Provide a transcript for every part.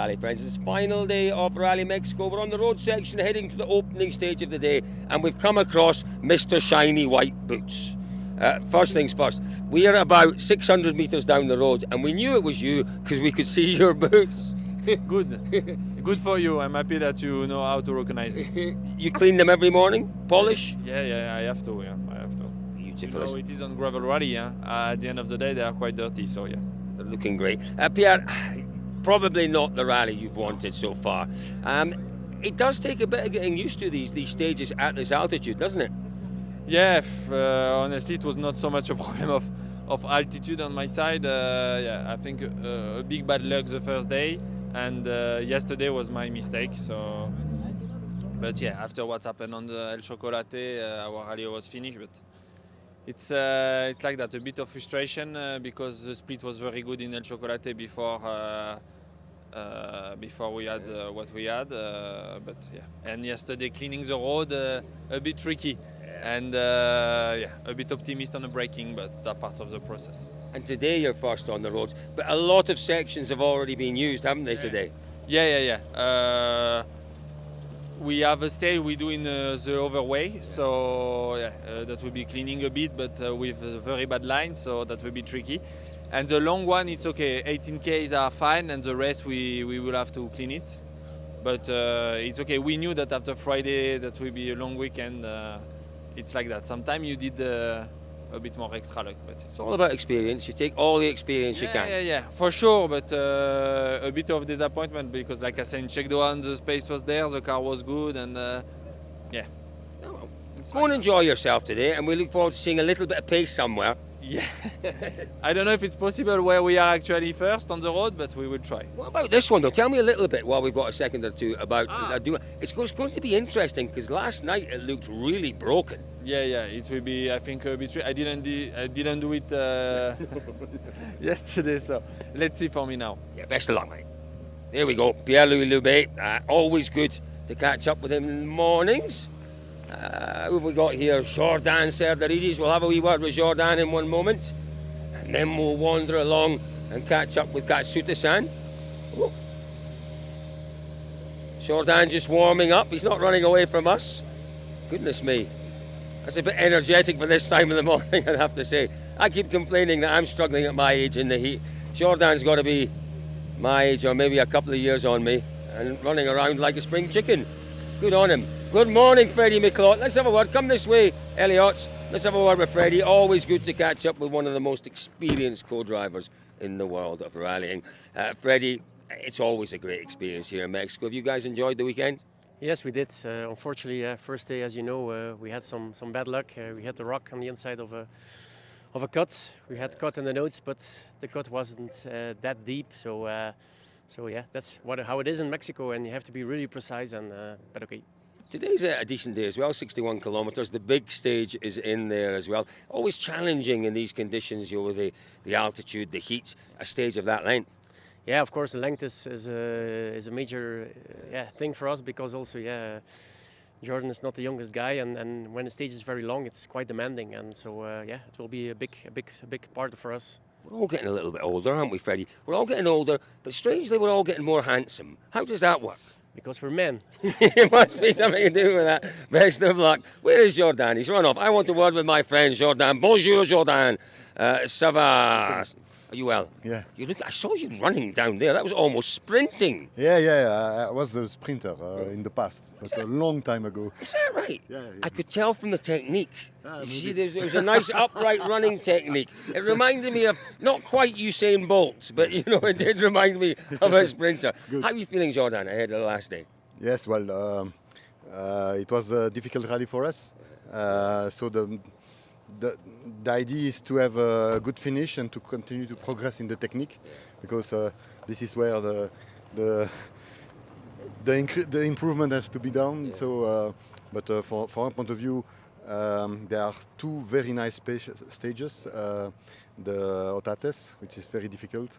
rally, friends. It's final day of Rally Mexico. We're on the road section heading to the opening stage of the day, and we've come across Mr. Shiny White Boots. First things first, we are about 600 metres down the road, and we knew it was you because we could see your boots. Good for you. I'm happy that you know how to recognize me. You clean them every morning, polish? Yeah, I have to. Yeah, I have to. Beautiful. So it is on gravel rally. Yeah. At the end of the day, they are quite dirty. So yeah. They're looking great. Pierre, probably not the rally you've wanted so far. It does take a bit of getting used to these stages at this altitude, doesn't it? Yeah, honestly, it was not so much a problem of altitude on my side. I think a big bad luck the first day, and yesterday was my mistake. So, but yeah, after what's happened on the El Chocolate, our rally was finished. But it's like that, a bit of frustration because the split was very good in El Chocolate before we had what we had. But yeah, and yesterday cleaning the road a bit tricky. And a bit optimist on the braking, but that part of the process. And today you're first on the roads, but a lot of sections have already been used, haven't they, today? Yeah. We have a stage we do in the overway, so that will be cleaning a bit, but with a very bad line, so that will be tricky. And the long one, it's okay. 18Ks are fine, and the rest we will have to clean it. But it's okay. We knew that after Friday that will be a long weekend. It's like that. Sometimes you did a bit more extra luck, but it's all about experience. You take all the experience you can. Yeah, for sure. But a bit of disappointment because, like I said, in Check Doan, the space was there, the car was good, and yeah. Oh, well. Go and enjoy yourself today, and we look forward to seeing a little bit of pace somewhere. Yeah. I don't know if it's possible where we are actually first on the road, but we will try. What about this one though? Tell me a little bit while we've got a second or two about it's going to be interesting because last night it looked really broken. Yeah, it will be, I think, a bit. I didn't do it yesterday, so let's see for me now. Yeah, best of luck, mate. There we go, Pierre-Louis Loubet. Always good to catch up with him in the mornings. Who have we got here? Jordan Serdaridis. We'll have a wee word with Jordan in one moment. And then we'll wander along and catch up with Katsuta-san. Oh. Jordan just warming up. He's not running away from us. Goodness me. That's a bit energetic for this time of the morning, I'd have to say. I keep complaining that I'm struggling at my age in the heat. Jordan's got to be my age or maybe a couple of years on me and running around like a spring chicken. Good on him. Good morning, Freddie McLeod. Let's have a word. Come this way, Elliot. Let's have a word with Freddie. Always good to catch up with one of the most experienced co-drivers in the world of rallying. Freddie, it's always a great experience here in Mexico. Have you guys enjoyed the weekend? Yes, we did. Unfortunately, first day, as you know, we had some bad luck. We had the rock on the inside of a cut. We had cut in the notes, but the cut wasn't that deep. So yeah, that's how it is in Mexico, and you have to be really precise. But okay. Today's a decent day as well, 61 kilometres. The big stage is in there as well. Always challenging in these conditions, with the altitude, the heat, a stage of that length. Yeah, of course, the length is a major thing for us because also, Jordan is not the youngest guy, and when the stage is very long, it's quite demanding, and so it will be a big part for us. We're all getting a little bit older, aren't we, Freddie? We're all getting older, but strangely, we're all getting more handsome. How does that work? Because we're men. It must be something to do with that. Best of luck. Where is Jordan? He's run off. I want a word with my friend Jordan. Bonjour, Jordan. Ça va? Are you well? Yeah. I saw you running down there. That was almost sprinting. Yeah. I was a sprinter in the past, but a long time ago. Is that right? Yeah. I could tell from the technique. You see, there was a nice upright running technique. It reminded me of, not quite Usain Bolt, but it did remind me of a sprinter. How are you feeling, Jordan, ahead of the last day? Yes, well, it was a difficult rally for us. So the idea is to have a good finish and to continue to progress in the technique, because this is where the improvement has to be done. Yeah. So, but from our point of view, there are two very nice stages. The Otates, which is very difficult,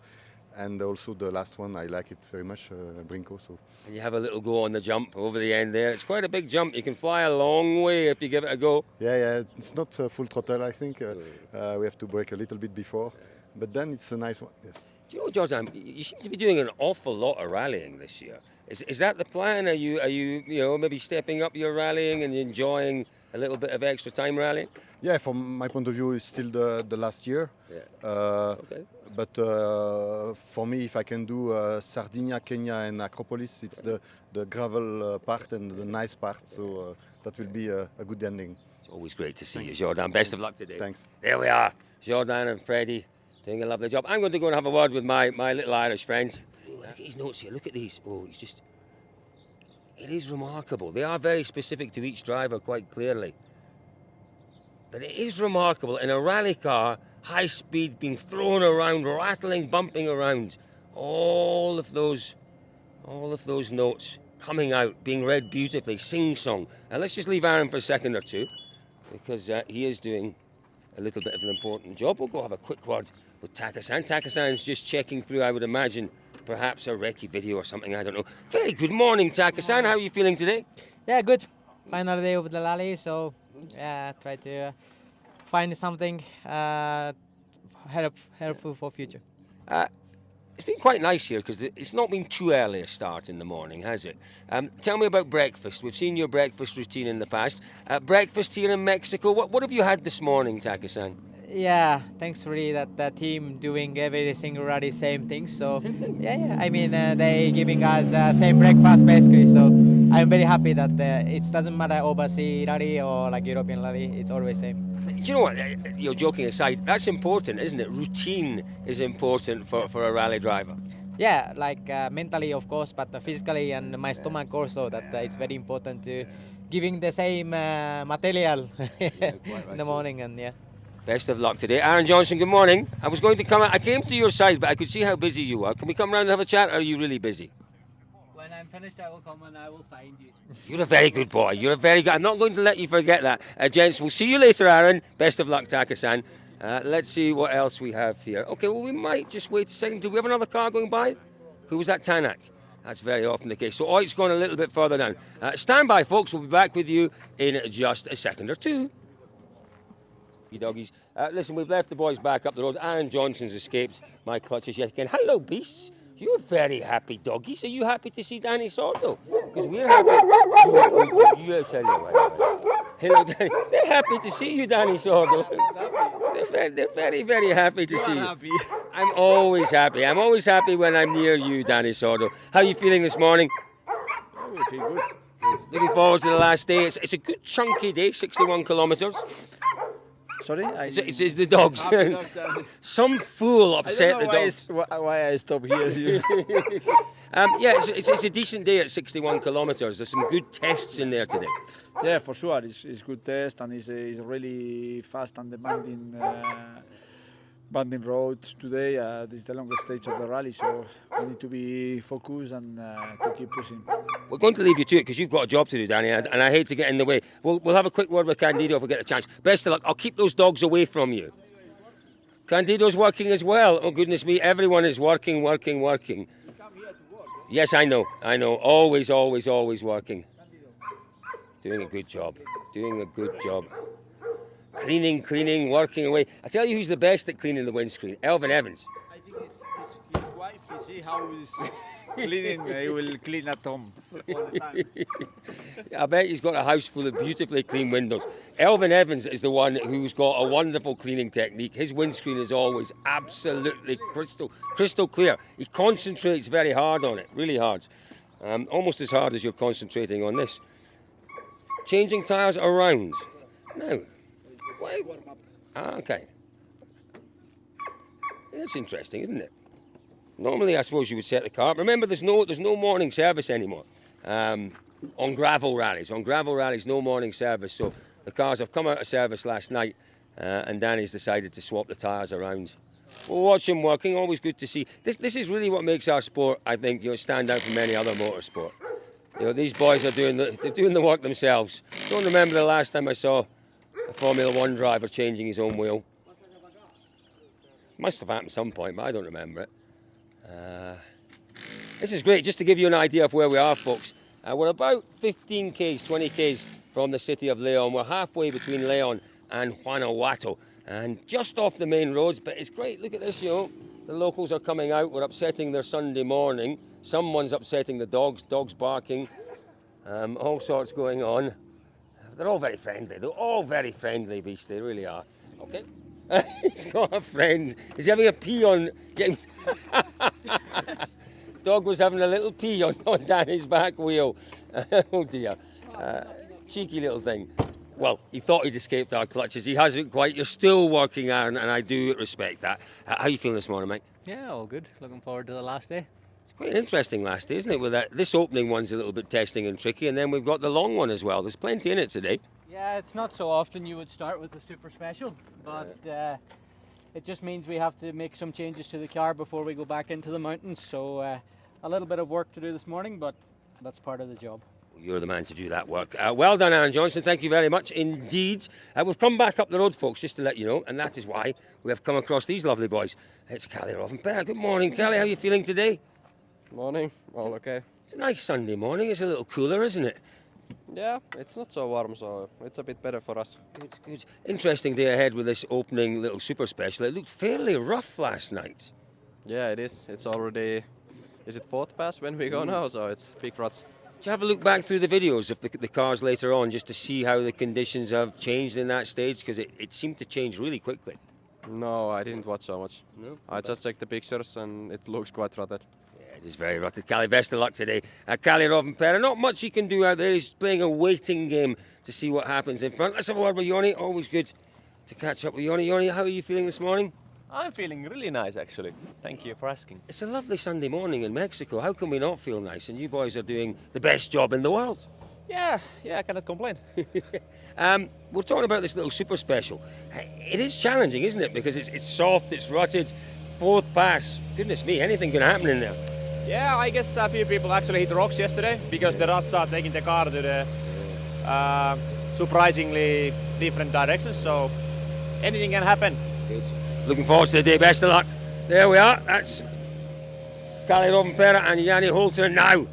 and also the last one, I like it very much, Brinco. So. And you have a little go on the jump over the end there. It's quite a big jump. You can fly a long way if you give it a go. Yeah. It's not full throttle, I think. We have to brake a little bit before, but then it's a nice one. Yes. Do you know, Jordan, you seem to be doing an awful lot of rallying this year. Is that the plan? Are you maybe stepping up your rallying and enjoying a little bit of extra time rallying? Yeah, from my point of view, it's still the last year. Yeah. Okay. But for me, if I can do Sardinia, Kenya, and Acropolis, it's the gravel part and the nice part. So that will be a good ending. It's always great to see you, Jordan. Best of luck today. Thanks. There we are, Jordan and Freddie doing a lovely job. I'm going to go and have a word with my little Irish friend. Look at his notes here. Look at these. Oh, he's just. It is remarkable. They are very specific to each driver, quite clearly. But it is remarkable in a rally car, high speed, being thrown around, rattling, bumping around. All of those notes coming out, being read beautifully, sing-song. And let's just leave Aaron for a second or two, because he is doing a little bit of an important job. We'll go have a quick word with Taka-san. Taka-san's just checking through, I would imagine, perhaps a recce video or something, I don't know. Very good morning, Taka-san. How are you feeling today? Yeah, good. Final day of the rally, so try to find something helpful for future. It's been quite nice here because it's not been too early a start in the morning, has it? Tell me about breakfast. We've seen your breakfast routine in the past. Breakfast here in Mexico, what have you had this morning, Taka-san? Yeah, thanks really that the team doing every single rally same thing. So yeah. I mean they giving us same breakfast basically. So I'm very happy that it doesn't matter overseas rally or like European rally. It's always same. Do you know what? You're joking aside. That's important, isn't it? Routine is important for a rally driver. Yeah, like mentally of course, but physically and my stomach also. That it's very important to giving the same material in the morning and yeah. Best of luck today. Aaron Johnson, good morning. I came to your side, but I could see how busy you are. Can we come round and have a chat, or are you really busy? When I'm finished, I will come and I will find you. You're a very good boy. You're a very good. I'm not going to let you forget that. Gents, we'll see you later, Aaron. Best of luck, Taka-san. Let's see what else we have here. Okay, well, we might just wait a second. Do we have another car going by? Who was that, Tanak? That's very often the case. So Oit's gone a little bit further down. Stand by, folks. We'll be back with you in just a second or two. Doggies. Listen, we've left the boys back up the road. Aaron Johnson's escaped my clutches yet again. Hello, beasts. You're very happy, doggies. Are you happy to see Danny Sordo? Because we're happy. Hello, Danny. They're happy to see you, Danny Sordo. They're very, very happy to see you. I'm always happy. I'm always happy when I'm near you, Danny Sordo. How are you feeling this morning? I feel good. Looking forward to the last day. It's a good chunky day, 61 kilometres. Sorry? It's the dogs. Some fool upset the dogs. Why I stop here. Yeah, it's a decent day at 61 kilometres. There's some good tests in there today. Yeah, for sure. It's good test and it's really fast and demanding road today. This is the longest stage of the rally, so we need to be focused and to keep pushing. We're going to leave you to it because you've got a job to do, Danny, and I hate to get in the way. We'll have a quick word with Candido if we get a chance. Best of luck. I'll keep those dogs away from you. Candido's working as well. Oh, goodness me. Everyone is working. Yes, I know. Always working. Doing a good job. Cleaning, working away. I tell you who's the best at cleaning the windscreen. Elvin Evans. I think his wife, you see how he's cleaning, he will clean at home all the time. I bet he's got a house full of beautifully clean windows. Elvin Evans is the one who's got a wonderful cleaning technique. His windscreen is always absolutely crystal clear. He concentrates very hard on it, really hard. Almost as hard as you're concentrating on this. Changing tyres around. Now, why? Okay. That's interesting, isn't it? Normally, I suppose you would set the car up. Remember, there's no morning service anymore on gravel rallies. On gravel rallies, no morning service. So the cars have come out of service last night, and Danny's decided to swap the tyres around. We'll watch him working. Always good to see. This is really what makes our sport, I think, stand out from any other motorsport. These boys are doing the work themselves. Don't remember the last time I saw a Formula One driver changing his own wheel. Must have happened at some point, but I don't remember it. This is great, just to give you an idea of where we are, folks. We're about 15 k's, 20 k's from the city of Leon. We're halfway between Leon and Guanajuato, and just off the main roads, but it's great. Look at this, The locals are coming out. We're upsetting their Sunday morning. Someone's upsetting the dogs. Dogs barking. All sorts going on. They're all very friendly. They're all very friendly beasts. They really are. Okay. He's got a friend. He's having a pee on. Dog was having a little pee on Danny's back wheel. Oh dear. Cheeky little thing. Well, he thought he'd escaped our clutches. He hasn't quite. You're still working, Aaron, and I do respect that. How are you feeling this morning, Mike? Yeah, all good. Looking forward to the last day. It's quite an interesting last day, isn't it? With that, this opening one's a little bit testing and tricky, and then we've got the long one as well. There's plenty in it today. Yeah, it's not so often you would start with the super special, but it just means we have to make some changes to the car before we go back into the mountains. So a little bit of work to do this morning, but that's part of the job. You're the man to do that work. Well done, Aaron Johnson. Thank you very much indeed. We've come back up the road, folks, just to let you know, and that is why we have come across these lovely boys. It's Callie Rothenberg. Good morning, Callie. How are you feeling today? Morning. All okay. It's a nice Sunday morning. It's a little cooler, isn't it? Yeah, it's not so warm, so it's a bit better for us. Good, good. Interesting day ahead with this opening little super special. It looked fairly rough last night. Yeah, it is. It's already, is it fourth pass when we go now? So it's big ruts. Do you have a look back through the videos of the cars later on just to see how the conditions have changed in that stage? Because it seemed to change really quickly. No, I didn't watch so much. No? I just checked the pictures and it looks quite rutted. Yeah, it is very rutted. Callie, best of luck today. Callie Rothenberg, not much he can do out there. He's playing a waiting game to see what happens in front. Let's have a word with Yoni. Always good to catch up with Yoni. Yoni, how are you feeling this morning? I'm feeling really nice, actually. Thank you for asking. It's a lovely Sunday morning in Mexico. How can we not feel nice? And you boys are doing the best job in the world. Yeah, I cannot complain. We're talking about this little super special. It is challenging, isn't it? Because it's soft, it's rutted, fourth pass. Goodness me, anything can happen in there. Yeah, I guess a few people actually hit rocks yesterday because the ruts are taking the car to the surprisingly different directions. So anything can happen. Good. Looking forward to the day. Best of luck. There we are. That's Callie Rothenberg and Yanni Holter. Now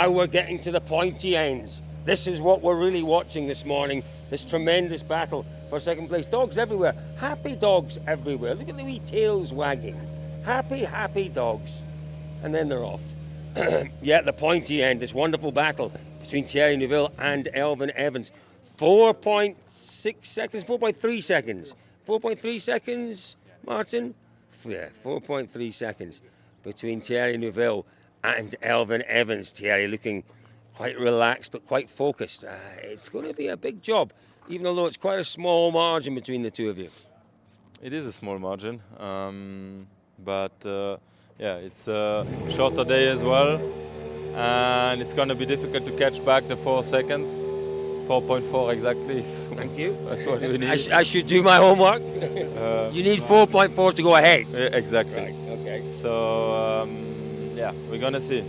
we're getting to the pointy ends. This is what we're really watching this morning. This tremendous battle for second place. Dogs everywhere. Happy dogs everywhere. Look at the wee tails wagging. Happy dogs. And then they're off. Yeah, the pointy end. This wonderful battle between Thierry Neuville and Elfyn Evans. 4.6 seconds, 4.3 seconds. 4.3 seconds, Martin? Yeah, 4.3 seconds between Thierry Neuville and Elfyn Evans. Thierry looking quite relaxed but quite focused. It's going to be a big job, even although it's quite a small margin between the two of you. It is a small margin, but yeah, it's a shorter day as well, and it's going to be difficult to catch back the 4 seconds. 4.4 exactly. Thank you. That's what we need. I should do my homework. You need 4.4 to go ahead. Yeah, exactly. Right, okay. So yeah, we're gonna see.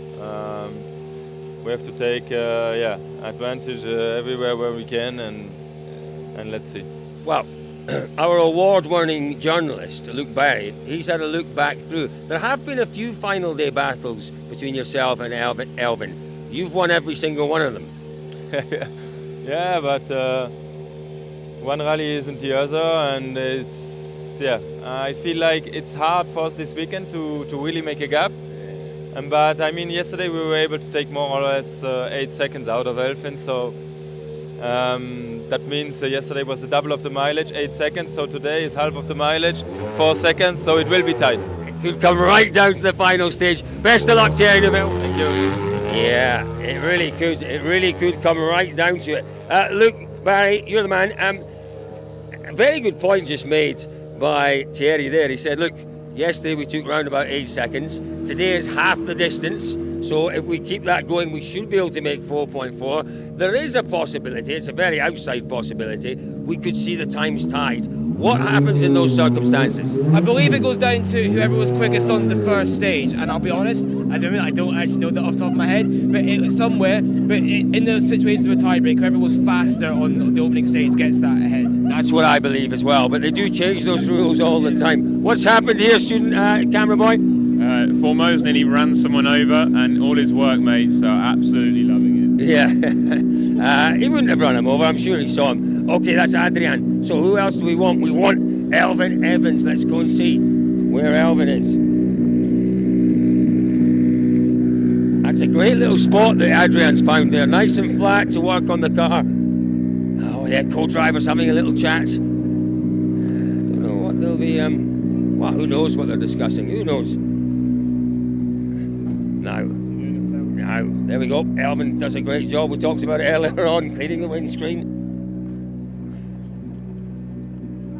We have to take advantage everywhere where we can, and let's see. Well, our award-winning journalist, Luke Barry, he's had a look back through. There have been a few final day battles between yourself and Elfyn. You've won every single one of them. Yeah, but one rally isn't the other, and I feel like it's hard for us this weekend to really make a gap. But I mean, yesterday we were able to take more or less 8 seconds out of Elfyn, so that means yesterday was the double of the mileage, 8 seconds. So today is half of the mileage, 4 seconds. So it will be tight. It could come right down to the final stage. Best of luck, Thierry Neuville. Thank you. Yeah, it really could. It really could come right down to it. Luke, Barry, you're the man. A very good point just made by Thierry there. He said, look, yesterday we took around about 8 seconds. Today is half the distance. So if we keep that going, we should be able to make 4.4. There is a possibility, it's a very outside possibility, we could see the times tied. What happens in those circumstances? I believe it goes down to whoever was quickest on the first stage, and I'll be honest, I don't actually know that off the top of my head, but in those situations of a tiebreak, whoever was faster on the opening stage gets that ahead. That's what I believe as well, but they do change those rules all the time. What's happened here, student camera boy? Formo's nearly ran someone over, and all his workmates are absolutely loving it. Yeah, he wouldn't have run him over, I'm sure he saw him. Okay, that's Adrian. So who else do we want? We want Elfyn Evans. Let's go and see where Elvin is. That's a great little spot that Adrian's found there. Nice and flat to work on the car. Oh yeah, co-drivers having a little chat. I don't know what they'll be, well, who knows what they're discussing, who knows? Now, there we go. Elvin does a great job. We talked about it earlier on, cleaning the windscreen.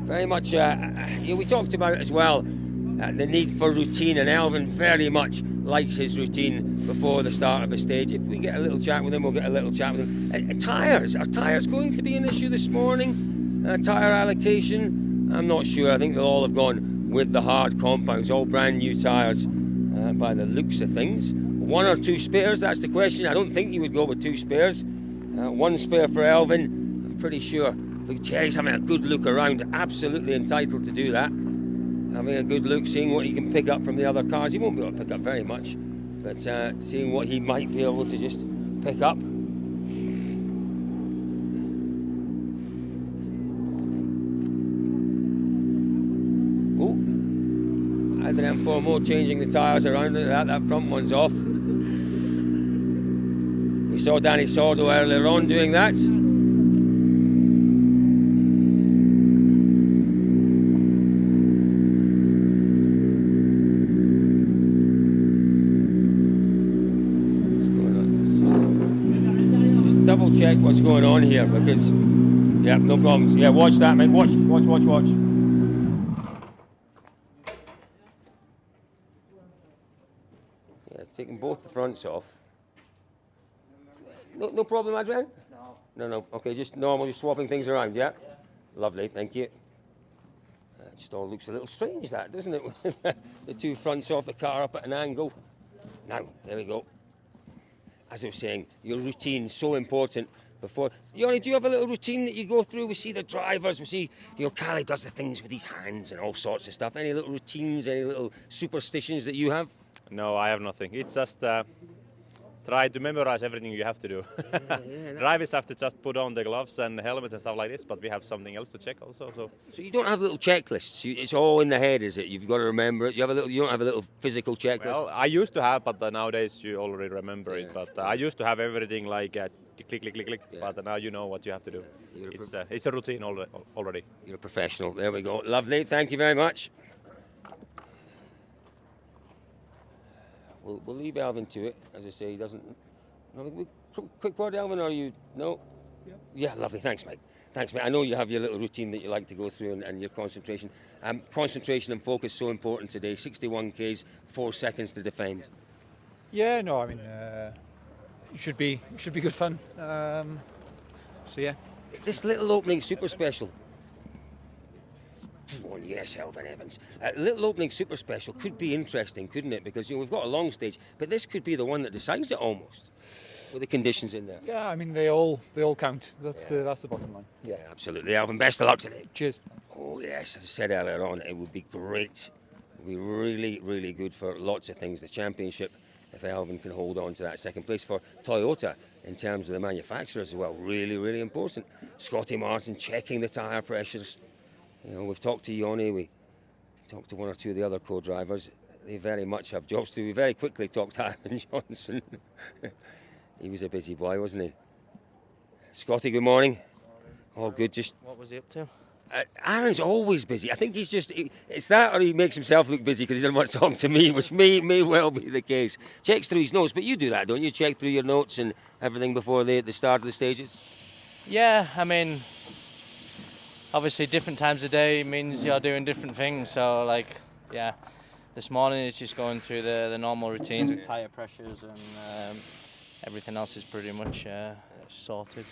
Very much, we talked about as well the need for routine, and Elvin very much likes his routine before the start of a stage. If we get a little chat with him, we'll get a little chat with him. Tyres, are tyres going to be an issue this morning? Tyre allocation? I'm not sure. I think they'll all have gone with the hard compounds, all brand new tyres by the looks of things. 1 or 2 spares, that's the question. I don't think you would go with 2 spares. 1 spare for Elvin, I'm pretty sure. Look, Terry's having a good look around, absolutely entitled to do that. Having a good look, seeing what he can pick up from the other cars. He won't be able to pick up very much, but seeing what he might be able to just pick up. Oh, Adrian Formeau changing the tyres around. That front one's off. We saw Danny Sordo earlier on doing that. Double check what's going on here, because yeah, no problems. Yeah, watch that, mate. Watch. Yeah, it's taking both the fronts off. No problem, Adrian? No. Okay, just normal, just swapping things around, yeah? Lovely, thank you. It just all looks a little strange, that, doesn't it? The 2 fronts off, the car up at an angle. Now, there we go. As I was saying, your routine so important before. Yoni, do you have a little routine that you go through? We see the drivers, we see, Cali does the things with his hands and all sorts of stuff. Any little routines, any little superstitions that you have? No, I have nothing. It's just try to memorize everything you have to do. Drivers have to just put on the gloves and helmets and stuff like this, but we have something else to check also. So you don't have little checklists. It's all in the head, is it? You've got to remember it. You don't have a little physical checklist. Well, I used to have, but nowadays you already remember it. But I used to have everything like click. Yeah. But now you know what you have to do. It's a routine already. You're a professional. There we go. Lovely. Thank you very much. We'll leave Elvin to it. As I say, he doesn't. No, quick word, Elvin, or you? No? Yeah, lovely. Thanks, mate. I know you have your little routine that you like to go through and your concentration. Concentration and focus so important today. 61 Ks, 4 seconds to defend. Yeah, no, I mean, it should be good fun. So yeah. This little opening super special. Oh yes, Elvin Evans. Little opening super special could be interesting, couldn't it? Because we've got a long stage, but this could be the one that decides it almost, with the conditions in there. Yeah, I mean they all count. That's the bottom line. Yeah, absolutely, Elvin. Best of luck today. Cheers. Oh yes, as I said earlier on, it would be great. It would be really, really good for lots of things. The championship, if Elvin can hold on to that second place for Toyota in terms of the manufacturers as well, really, really important. Scotty Martin checking the tyre pressures. We've talked to Yoni, we talked to 1 or 2 of the other co-drivers. They very much have jobs to do. We very quickly talked to Aaron Johnson. He was a busy boy, wasn't he? Scotty, good morning. All good, just... What was he up to? Aaron's always busy. I think he's just... It's that, or he makes himself look busy because he doesn't want to talk to me, which may well be the case. Checks through his notes, but you do that, don't you? Check through your notes and everything before the start of the stages? Yeah, I mean... Obviously, different times of day means you're doing different things. So, this morning it's just going through the normal routines with tyre pressures and everything else is pretty much sorted.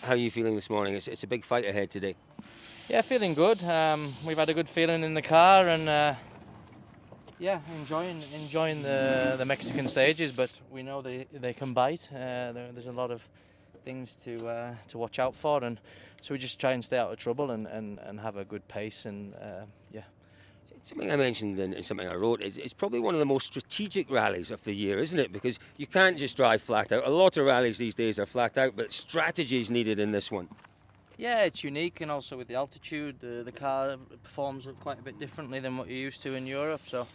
How are you feeling this morning? It's a big fight ahead today. Yeah, feeling good. We've had a good feeling in the car and enjoying the Mexican stages. But we know they can bite. There's a lot of things to watch out for, and so we just try and stay out of trouble and have a good pace and Something I mentioned and something I wrote is it's probably one of the most strategic rallies of the year, isn't it? Because you can't just drive flat out. A lot of rallies these days are flat out, but strategy is needed in this one. Yeah, it's unique, and also with the altitude, the car performs quite a bit differently than what you're used to in Europe. So,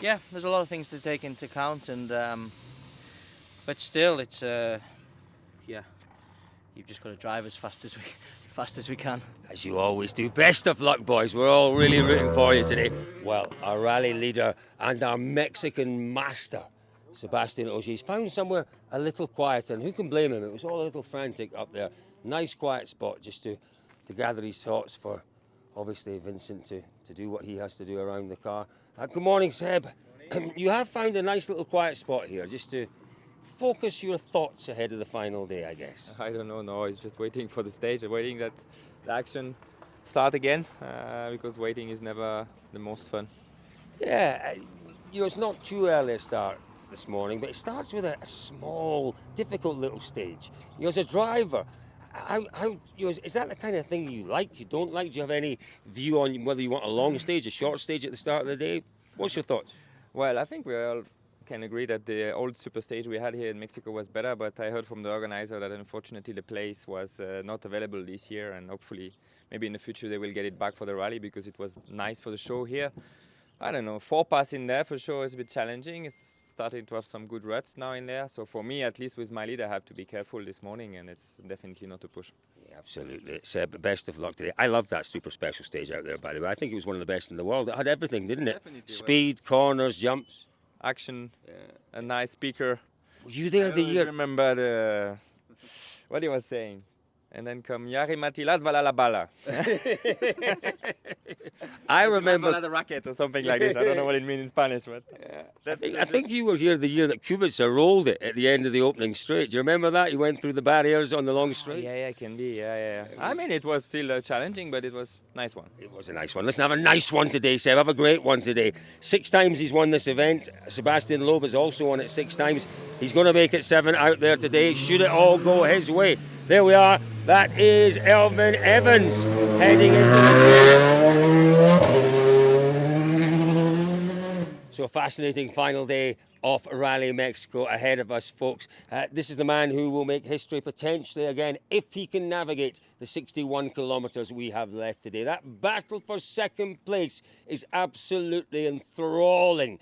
yeah, there's a lot of things to take into account, and but still, it's yeah, you've just got to drive as fast as we can. As you always do. Best of luck, boys. We're all really rooting for you today. Well, our rally leader and our Mexican master, Sebastian Ogier's found somewhere a little quieter, and who can blame him? It was all a little frantic up there. Nice quiet spot just to gather his thoughts for, obviously, Vincent to do what he has to do around the car. Good morning, Seb. You have found a nice little quiet spot here just to focus your thoughts ahead of the final day, I guess. I don't know, no, it's just waiting for the stage, waiting that the action start again, because waiting is never the most fun. Yeah, it's not too early a start this morning, but it starts with a small, difficult little stage. As a driver, how is that the kind of thing you like, you don't like? Do you have any view on whether you want a long stage, a short stage at the start of the day? What's your thoughts? Well, I think we all can agree that the old super stage we had here in Mexico was better, but I heard from the organizer that unfortunately the place was not available this year, and hopefully maybe in the future they will get it back for the rally, because it was nice for the show here. I don't know, 4 pass in there for sure is a bit challenging. It's starting to have some good ruts now in there. So for me, at least with my lead, I have to be careful this morning, and it's definitely not a push. Yeah, absolutely. It's best of luck today. I love that super special stage out there, by the way. I think it was one of the best in the world. It had everything, didn't it? Definitely. Speed, corners, jumps. Action, a nice speaker. Were you there the year? I remember what he was saying. And then come Yari Matilat Valala Bala. I remember the racket or something like this. I don't know what it means in Spanish, but I think you were here the year that Kubica rolled it at the end of the opening straight. Do you remember that? You went through the barriers on the long straight. Yeah, can be. Yeah. I mean, it was still challenging, but it was a nice one. It was a nice one. Listen, have a nice one today, Seb. Have a great one today. 6 times he's won this event. Sebastian Loeb has also won it 6 times. He's going to make it 7 out there today. Should it all go his way. There we are. That is Elfyn Evans heading into this. So fascinating final day of Rally Mexico ahead of us, folks. This is the man who will make history potentially again if he can navigate the 61 kilometres we have left today. That battle for second place is absolutely enthralling.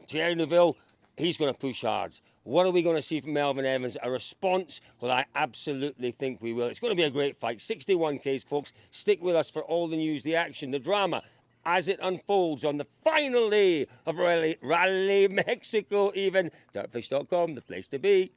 Thierry Neuville, he's going to push hard. What are we going to see from Elfyn Evans? A response? Well, I absolutely think we will. It's going to be a great fight. 61 Ks, folks. Stick with us for all the news, the action, the drama as it unfolds on the final day of Rally Mexico even. Dirtfish.com, the place to be.